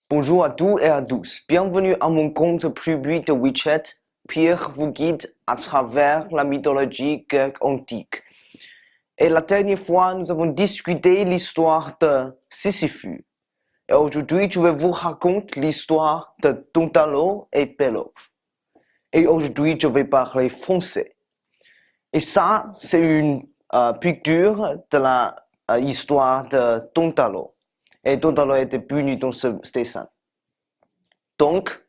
Bonjour à tous et à tous. Bienvenue à mon compte public de WeChat. Pierre vous guide à travers la mythologie grecque antique. Et la dernière fois, nous avons discuté l'histoire de Sisyphe. Et aujourd'hui, je vais vous raconter l'histoire de Tontalo et Pélope. Et aujourd'hui, je vais parler français. Et ça, c'est une picture de la histoire de Tontalo. Et Tontalo a été puni dans ce dessin. Donc,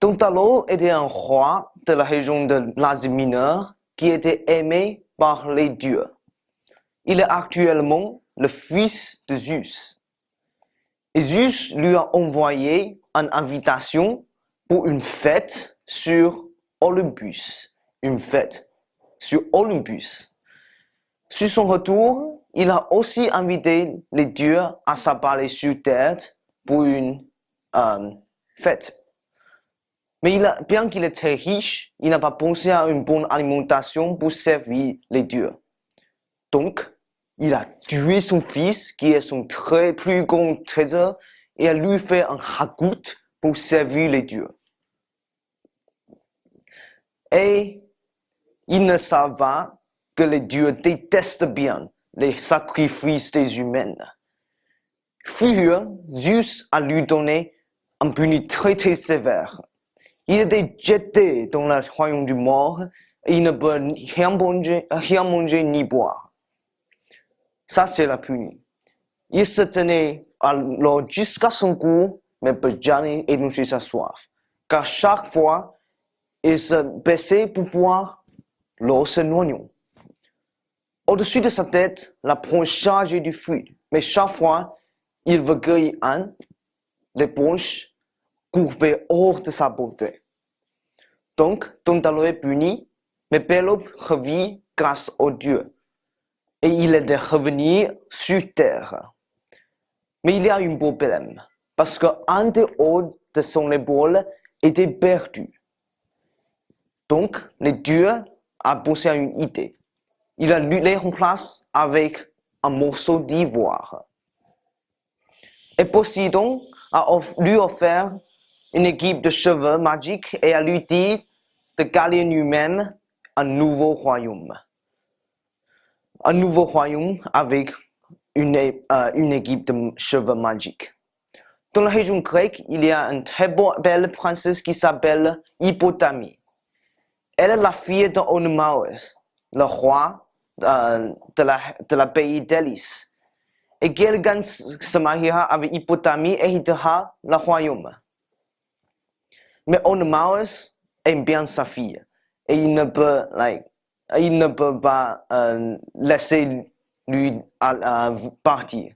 Tontalo était un roi de la région de l'Asie mineure qui était aimé par les dieux. Il est actuellement le fils de Zeus. Et Zeus lui a envoyé une invitation pour une fête sur Olympus. Une fête sur Olympus. Sur son retour, il a aussi invité les dieux à s'apparaître sur terre pour une fête. Mais bien qu'il était riche, il n'a pas pensé à une bonne alimentation pour servir les dieux. Donc, il a tué son fils, qui est son plus grand trésor, et a lui fait un ragoût pour servir les dieux. Et il ne savait pas que les dieux détestent bien les sacrifices des humains. Furieux, Zeus a lui donné un puni très sévère. Il était jeté dans le royaume du mort et il ne peut rien manger ni boire. Ça, c'est la punie. Il se tenait alors jusqu'à son cou, mais ne peut jamais étancher sa soif. Car chaque fois, il se baissait pour boire l'eau se noyant. Au-dessus de sa tête, la ponche chargée du fruit. Mais chaque fois, il veut cueillir l'éponge courbée hors de sa beauté. Donc, Tontalo est puni, mais Pélope revit grâce aux dieux. Et il est de revenir sur terre. Mais il y a un problème, parce qu'un des os de son épaule était perdu. Donc, les dieux ont pensé à une idée. Il a les remplacé avec un morceau d'ivoire. Et Poséidon a lui offert une équipe de cheveux magiques et a lui dit de gagner lui-même un nouveau royaume. Un nouveau royaume avec une équipe de cheveux magiques. Dans la région grecque, il y a une très belle princesse qui s'appelle Hippotame. Elle est la fille d'Onomaus, le roi de la pays d'Hélice. Et quelqu'un se mariera avec Hippotame et héritera le royaume. Mais Onomaus aime bien sa fille et il ne peut pas laisser lui partir.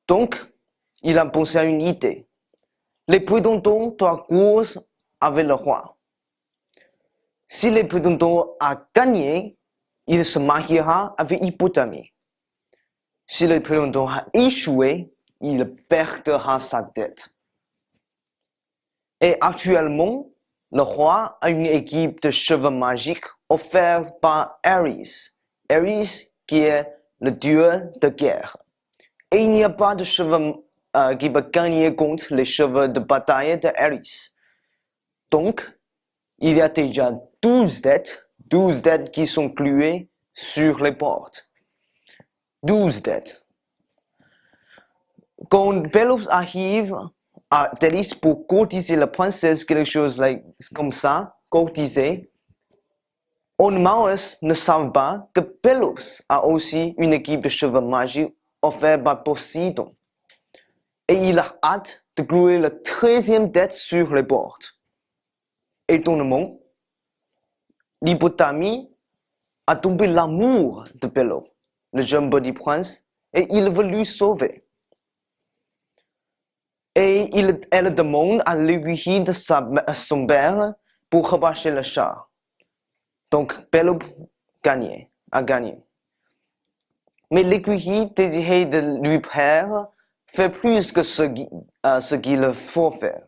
Donc, il a pensé à une idée. Les prétendants doivent courir avec le roi. Si les prétendants a gagné, il se mariera avec Hippotame. Si le prétendant a échoué, il perdra sa tête. Et actuellement, le roi a une équipe de cheveux magiques offerte par Ares. Ares qui est le dieu de guerre. Et il n'y a pas de cheveux qui peut gagner contre les cheveux de bataille de Ares. Donc, il y a déjà 12 dettes qui sont clouées sur les portes. 12 dettes. Quand Pélope arrive à Délice pour courtiser la princesse, quelque chose comme ça, courtiser, Onomaus ne savait pas que Pélope a aussi une équipe de cheveux magiques offerte par Poséidon. Et il a hâte de clouer la 13e dette sur les portes. Étonnamment, l'Hippotame a tombé l'amour de Pélope, le jeune petit prince, et il veut lui sauver. Et elle demande à l'aiguille de son père pour repêcher le chat. Donc, Pélope a gagné. Mais l'aiguille désirait de lui faire plus que ce qu'il faut faire.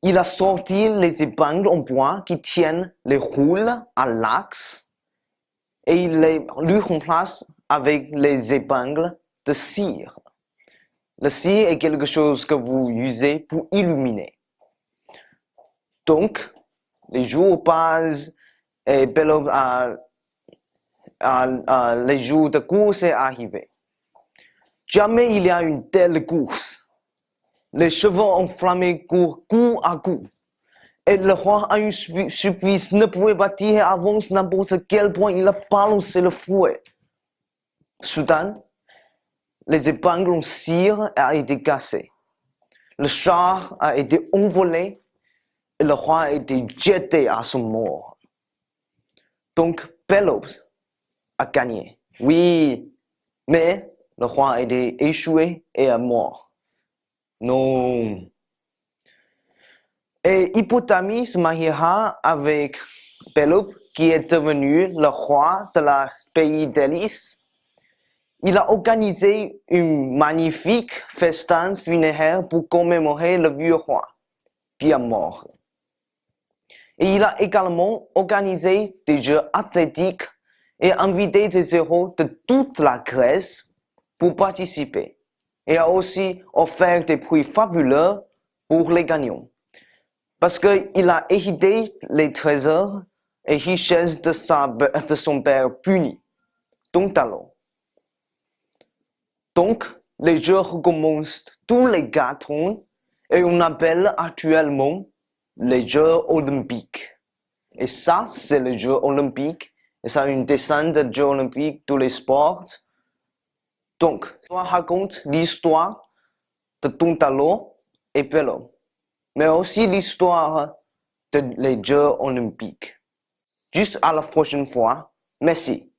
Il a sorti les épingles en bois qui tiennent les roules à l'axe et il les lui remplace avec les épingles de cire. Le cire est quelque chose que vous usez pour illuminer. Donc, les jours passent et Pelops les jours de course est arrivé. Jamais il y a une telle course. Les chevaux enflammés courent coup à coup. Et le roi a eu surprise, ne pouvait pas tirer avant n'importe quel point, il a balancé le fouet. Soudain, les épingles en cire ont été cassées. Le char a été envolé et le roi a été jeté à son mort. Donc, Pelops a gagné. Oui, mais le roi a été échoué et est mort. Non. Et Hippotame se mariera avec Pélope, qui est devenu le roi de la pays d'Hélice. Il a organisé un magnifique festin funéraire pour commémorer le vieux roi, qui est mort. Et il a également organisé des jeux athlétiques et invité des héros de toute la Grèce pour participer. Et a aussi offert des prix fabuleux pour les gagnants. Parce qu'il a hérité les trésors et richesses de son père puni, Tontalo. Donc, les jeux recommencent tous les 4 ans et on appelle actuellement les Jeux olympiques. Et ça, c'est les Jeux olympiques. Et ça, une descente de Jeux olympiques, tous les sports. Donc, ça raconte l'histoire de Tontalo et Pélope, mais aussi l'histoire des Jeux olympiques. Juste à la prochaine fois. Merci.